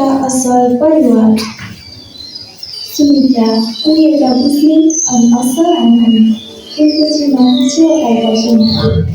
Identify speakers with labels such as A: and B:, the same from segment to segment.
A: एउटा असल परिवार। सुमित्रा उनी एउटा बुझ्ने अनि असल आमा हुन्। त्यसपछि मान्छे आएका छन्।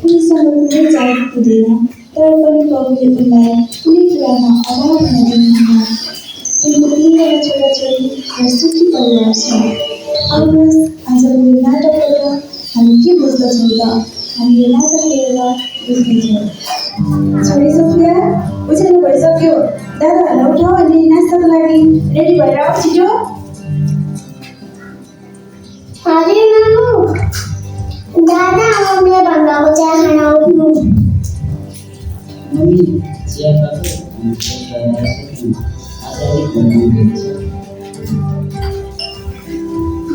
A: उनीसँग कुनै जात हुँदैन, तर पनि प्रभुले उनलाई कुनै कुरामा अभाव हुन दिनुहुन्न। उनको 3 जना छोराछोरी र सुखी परिवार छ। आउनुहोस् आजको यो नाटकबाट हामी के बुझ्दछौँ त? हामी यो नाटक हेरेर बुझ्नेछौँ। छोरी सोफिया, उज्यालो भइसक्यो। दादाहरूलाई उठाऊ अनि नास्ताको लागि रेडी भएर आऊ छिटो।
B: हजुर मामु। दादा आउने भन्दाको चिया खान उठ्नु।
C: मम्मी चिया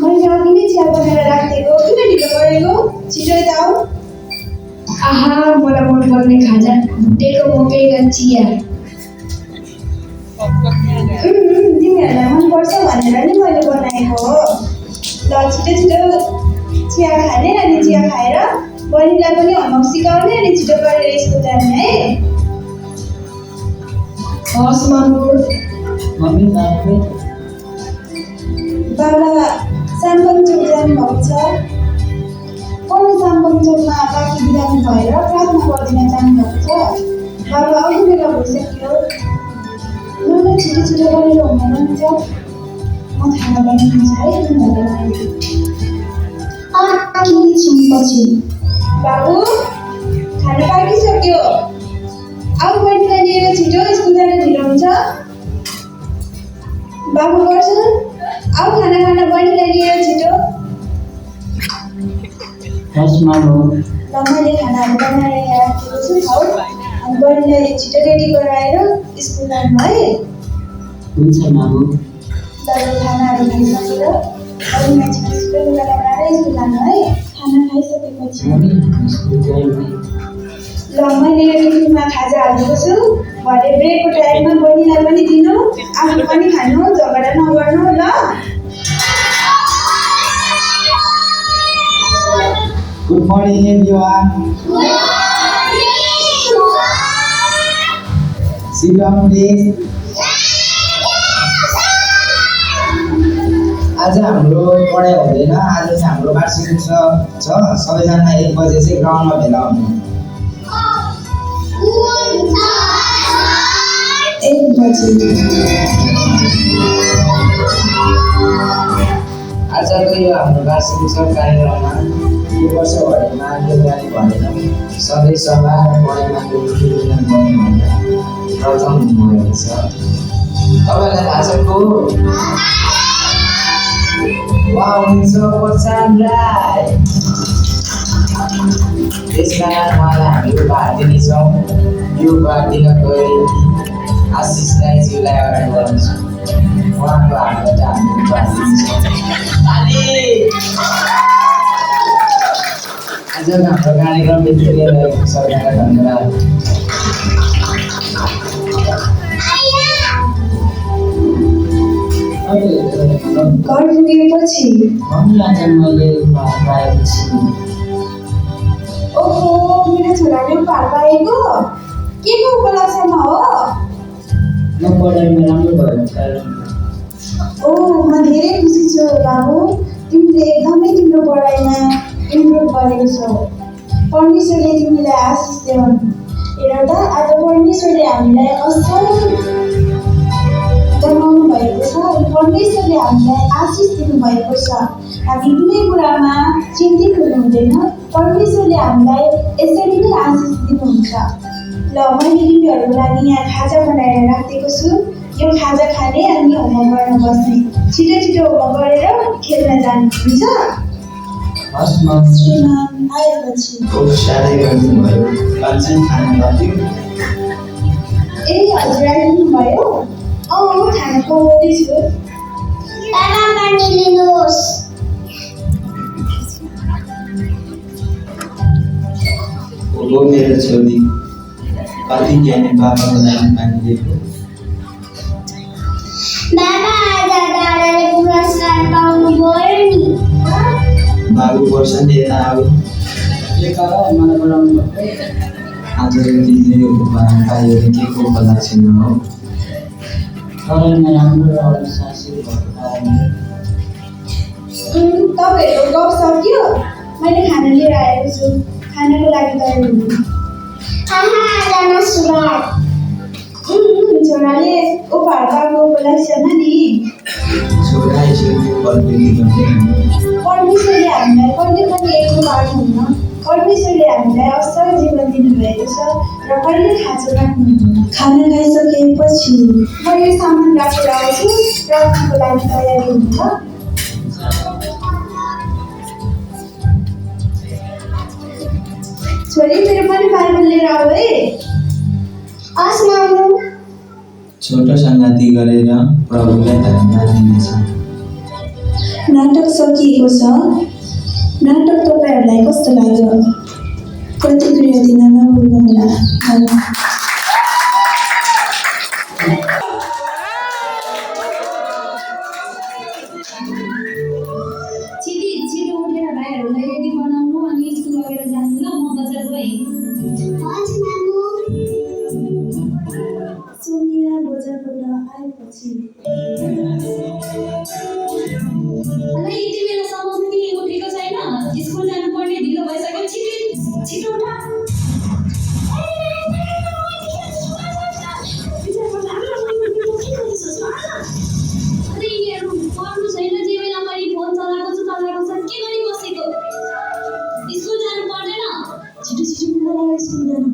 A: मैले अघि नै चिया बनाएर राखिदिएको, किन ढिलो गरेको? छिटो यता आऊ।
D: आहा, मलाई मनपर्ने खाजा भुटेको मकैका चिया।
A: तिमीहरूलाई मनपर्छ भनेर नि मैले बनाएको हो। ल छिटो छिटो चिया खाने अनि चिया खाएर बहिनीलाई पनि होमवर्क सिकाउने अनि छिटो गरेर स्कुल जाने है।
D: हस् मामु।
C: मम्मी बाबु
A: बाबा साम्पङ चोक जानुभएको छ। पढ्नु साम्पङ चोकमा बाँकी बिरामी भएर प्रार्थना गरिदिन जानुभएको छ। बाबा आउने बेला भइसक्यो। ल छिटो छिटो गरेर होमवर्क हुन्छ। म खाना बनाइदिन्छु है तिमीहरूलाई लागि। केही छिनपछि बाबु खाना पाकिसक्यो। आऊ बहिनीलाई लिएर छिटो स्कुल जान ढिलो हुन्छ। बाबु गर्छन्, आऊ खाना खान बहिनीलाई लिएर छिटो।
C: हस् मामु।
A: ल मैले खानाहरू बनाएर यहाँ राखेको छु, खाऊ अनि बहिनीलाई छिटो रेडी गराएर स्कुल जानु है।
C: हुन्छ मामु।
A: ल खानाहरू खाइसकेर बहिनीलाई छिटो छिटो लुगा लगाएर स्कुल जानु है। खाना खाइसकेपछि
C: मम्मी स्कुल जाने।
A: ल मैले टिफिनमा खाजा हालेको छु। भरे ब्रेकको टाइममा बहिनीलाई पनि दिनु, आफू पनि खानु, झगडा नगर्नु ल।
C: Good morning everyone. Sit down please. आज हाम्रो पढाइ हुँदैन। आज चाहिँ हाम्रो वार्षिक उत्सव छ। सबैजना 1 बजे चाहिँ ग्राउन्डमा भेला हुनु।
A: 1 बजे
C: आजको यो हाम्रो वार्षिक उत्सव कार्यक्रममा यो वर्षभरिमा योगदान भनेर सधैँ सभा र पढाइमा योगदान गर्ने भनेर प्रथम हुनुभएको छ। तपाईँलाई थाहा छ को? वाउ, प्रोत्साहन राई। त्यसकारण उहाँलाई हामी उपहार दिनेछौँ। यो उपहार दिनको निम्ति आशिष राईज्यूलाई अगाडि बढाउँछौँ। उहाँको हातबाट हामी उपहार दिन्छौँ। आजको हाम्रो कार्यक्रम यति नै रहेको छ। सबैलाई धन्यवाद।
A: घर पुगेपछि
C: मम्मीलाई चाहिँ मैले उपहार पाएको छु।
A: ओहो, मेरो छोराले उपहार पाएको के को उपलक्ष्यमा हो?
C: म पढाइमा राम्रो भएको कारण।
A: ओ, म धेरै खुसी छु बाबु। तिमीले एकदमै तिम्रो पढाइमा इम्प्रुभ गरेको छौ। परमेश्वरले तिमीलाई आशिष देऊन्। हेर त, आज परमेश्वरले हामीलाई असल बनाउनु भएको छ अनि परमेश्वरले हामीलाई आशिष दिनुभएको छ। हामी कुनै कुरामा चिन्तित हुनु हुँदैन। परमेश्वरले हामीलाई यसरी नै आशिष दिनुहुन्छ। ल मैले तिमीहरूको लागि यहाँ खाजा बनाएर राखिदिएको छु। यो खाजा खाने अनि होमवर्क गर्न बस्ने। छिटो छिटो होमवर्क गरेर खेल्न जानु हुन्छ।
C: हस् म
A: श्रीमान आएपछि
C: साह्रै गर्नुभयो। लन्चन खानु लाग्यो।
A: ए हजुर आइपुग्नुभयो? खाना पकाउँदैछु।
B: दादा पानी लिनुहोस्।
C: ओ मेरो छोरी, कति ज्ञानी बाबाको लागि पानी दिएको।
B: बाबा आज दादाले पुरस्कार पाउनुभयो नि।
C: बाबु वर्ष लिएर आऊ। के गर मलाई बोलाउनु पर्छ। आज दिदीले उपहार पायो के को उपलक्ष्यमा हो? पढाइमा राम्रो र अनुशासित भएको कारणले
A: तपाईँहरूको गफ सक्यो? मैले खाना लिएर आएको छु। खानाको लागि तयार हुनु।
B: जान सुरुवात
A: छोराले उपहार पाएको उपलक्ष्यमा नि
C: छोरा यसरी बलबेली गर्दै
A: परमेश्वरले हामीलाई कहिले पनि एक्लो पार्नुहुन्न। परमेश्वरले हामीलाई असल जीवन दिनुभएको छ र कहिले खाँचो राख्नुहुन्न। खाना खाइसकेपछि म यो सामान राखेर आउँछु र खानाको लागि तयारी हुन्छ। छोरी मेरो पनि बाइबल लिएर आऊ है।
B: हस् मामु।
C: छोटो सङ्गति गरेर प्रभुलाई धन्यवाद दिनेछ।
A: नाटक सकिएको छ। नाटक तपाईँहरूलाई कस्तो लाग्यो? प्रतिक्रिया दिन नभुल्नुहोला।
D: छिटो उठेर भाइहरूलाई रेडी बनाउनु अनि स्कुल लगेर जानु ल। म बजार गएँ।
B: हस् मामु।
A: सोनिया बजारबाट आएपछि
D: अनि यति बेलासम्म पनि उठेको छैन। स्कुल जानुपर्ने ढिलो भइसक्यो। छिटो उठ। अरे यिनीहरू पढ्नु छैन। जे बेला पनि फोन चलाएको छ के गरी बसेको? स्कुल जानु पर्दैन? छिटो लुगा स्कुल जानु।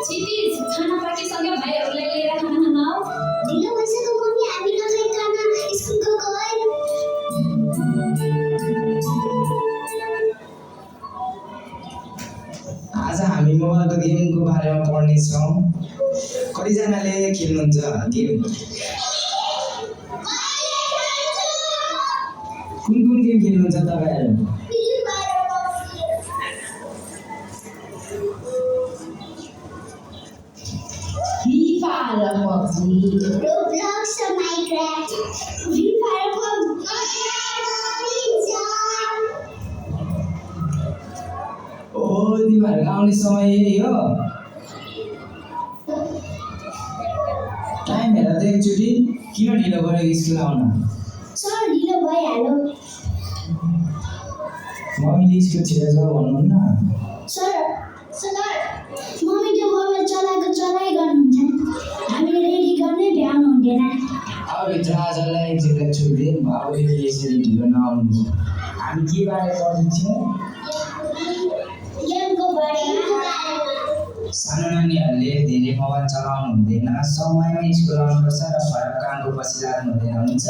D: छिटो खाना पाकिसक्यो। भाइहरूलाई लिएर खाना खान आऊ।
B: ढिलो भइसक्यो मम्मी, हामी नखाइ खाना स्कुल गएको है।
C: आज हामी मोबाइलको गेमको बारेमा पढ्नेछौँ। कतिजनाले खेल्नुहुन्छ गेम? कुन गेम खेल्नुहुन्छ तपाईँहरू?
D: FIFA र PUBG।
B: Roblox or Minecraft. Free Fire PUBG.
C: ओ तिमीहरूको आउने समय यही हो। टाइम हेर त एकचोटि। किन ढिलो गरेको स्कुल आउन?
B: सर ढिलो भइहाल्यो।
C: मम्मीले स्कुल छिटो जाऊ भन्नुहुन्न?
B: सर मम्मी त्यो मोबाइल चलाइ गर्नुहुन्छ। हामीले रेडी गर्नै भ्याउनु हुँदैन।
C: अब भित्र आजलाई एकचोटि छुट्दिन। अबदेखि यसरी ढिलो नआउनु। हामी के बारे पढ्दैछौँ?
B: गेमको बारेमा।
C: सानो नानीहरूले धेरै मोबाइल चलाउनु हुँदैन। समयमा स्कुल आउनुपर्छ र घरको कामको पछि लाग्नु हुँदैन। हुन्छ?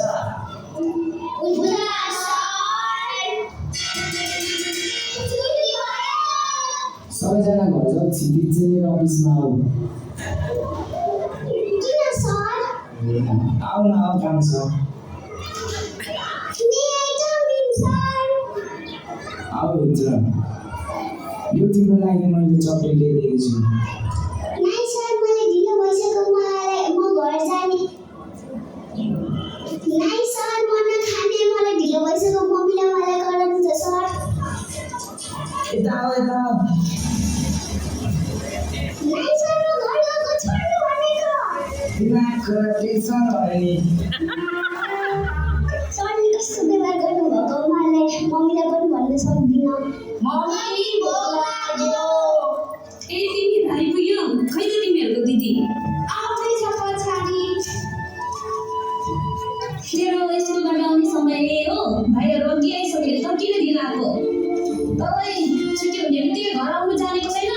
C: सबैजना घर जाऊ। छिटो चाहिँ मेरो अफिसमा आऊ।
B: किन सर?
C: आऊ न, आऊ, काम छ। आऊ भित्र। यो तिम्रो लागि मैले चक्लेट ल्याइदिएको छु।
B: नाइ सर, मलाई ढिलो भइसक्यो। म घर जाने। नाइ सर, म नखाने। मलाई ढिलो भइसक्यो। मम्मीले मलाई गराउनु छ सर।
C: यता आऊ, यता आऊ।
B: नाइ सर, म घर गएको छोड्नु भनेको।
C: दिमागको टेन्सन भयो नि।
B: सरले कस्तो व्यवहार गर्नुभएको मलाई मम्मीलाई पनि भन्न सक्दिनँ।
D: मम्मी भोक लाग्यो। ए तिमीहरू आइपुग्यो? खै त तिमीहरूको दिदी?
B: आउँदैछ पछाडि।
D: तेरो स्कुलबाट आउने समय हो। भाइहरू अघि आइसक्यो। त किन ढिलो आएको? तपाईँ छुट्टी हुने बित्तिकै घर आउनु जानेको छैन?